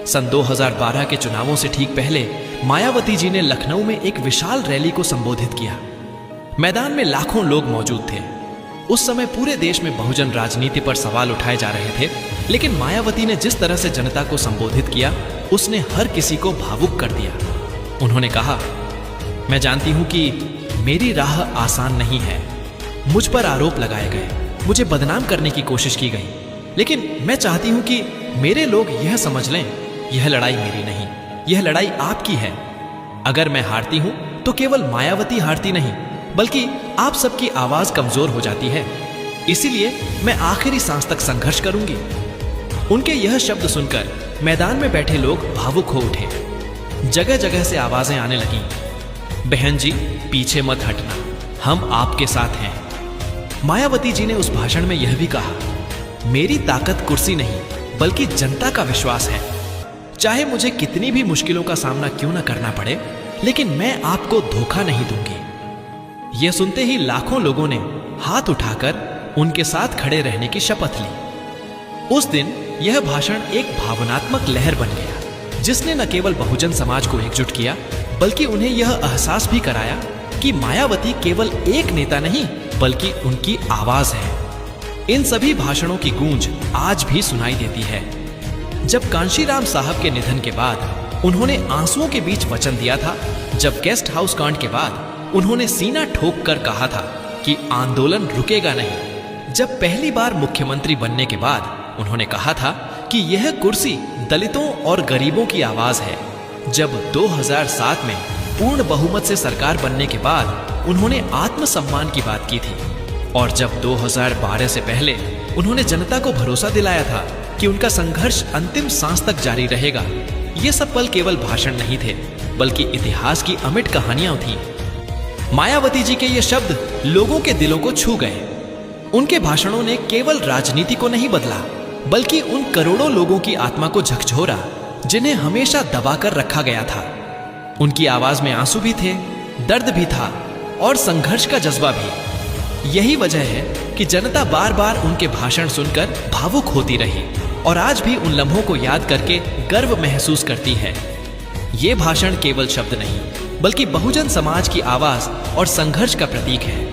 सन 2012 के चुनावों से ठीक पहले मायावती जी ने लखनऊ में एक विशाल रैली को संबोधित किया। मैदान में लाखों लोग मौजूद थे। उस समय पूरे देश में बहुजन राजनीति पर सवाल उठाए जा रहे थे, लेकिन मायावती ने जिस तरह से जनता को संबोधित किया, उसने हर किसी को भावुक कर दिया। उन्होंने कहा, मैं जानती हूं कि मेरी राह आसान नहीं है। मुझ पर आरोप लगाए गए, मुझे बदनाम करने की कोशिश की गई, लेकिन मैं चाहती हूं कि मेरे लोग यह समझ लें, यह लड़ाई मेरी नहीं, यह लड़ाई आपकी है। अगर मैं हारती हूं तो केवल मायावती हारती नहीं, बल्कि आप सबकी आवाज कमजोर हो जाती है। इसीलिए मैं आखिरी सांस तक संघर्ष करूंगी। उनके यह शब्द सुनकर मैदान में बैठे लोग भावुक हो उठे। जगह जगह से आवाजें आने लगीं, बहन जी पीछे मत हटना, हम आपके साथ हैं। मायावती जी ने उस भाषण में यह भी कहा, मेरी ताकत कुर्सी नहीं बल्कि जनता का विश्वास है। चाहे मुझे कितनी भी मुश्किलों का सामना क्यों न करना पड़े, लेकिन मैं आपको धोखा नहीं दूंगी। यह सुनते ही लाखों लोगों ने हाथ उठाकर उनके साथ खड़े रहने की शपथ ली। उस दिन यह भाषण एक भावनात्मक लहर बन गया, जिसने न केवल बहुजन समाज को एकजुट किया, बल्कि उन्हें यह एहसास भी कराया कि मायावती केवल एक नेता नहीं बल्कि उनकी आवाज है। इन सभी भाषणों की गूंज आज भी सुनाई देती है। जब कांशीराम साहब के निधन के बाद उन्होंने आंसुओं के बीच वचन दिया था, जब गेस्ट हाउस कांड के बाद उन्होंने सीना ठोक कर कहा था कि आंदोलन रुकेगा नहीं, जब पहली बार मुख्यमंत्री बनने के बाद उन्होंने कहा था कि यह कुर्सी दलितों और गरीबों की आवाज है, जब 2007 में पूर्ण बहुमत से सरकार बनने के बाद उन्होंने आत्मसम्मान की बात की थी, और जब 2012 से पहले उन्होंने जनता को भरोसा दिलाया था कि उनका संघर्ष अंतिम सांस तक जारी रहेगा। ये सब पल केवल भाषण नहीं थे, बल्कि इतिहास की अमिट कहानियां थीं। मायावती जी के ये शब्द लोगों के दिलों को छू गए। उनके भाषणों ने केवल राजनीति को नहीं बदला, बल्कि उन करोड़ों लोगों की आत्मा को झकझोरा जिन्हें हमेशा दबाकर रखा गया था। उनकी आवाज में आंसू भी थे, दर्द भी था और संघर्ष का जज्बा भी। यही वजह है कि जनता बार बार उनके भाषण सुनकर भावुक होती रही और आज भी उन लम्हों को याद करके गर्व महसूस करती है। ये भाषण केवल शब्द नहीं, बल्कि बहुजन समाज की आवाज और संघर्ष का प्रतीक है।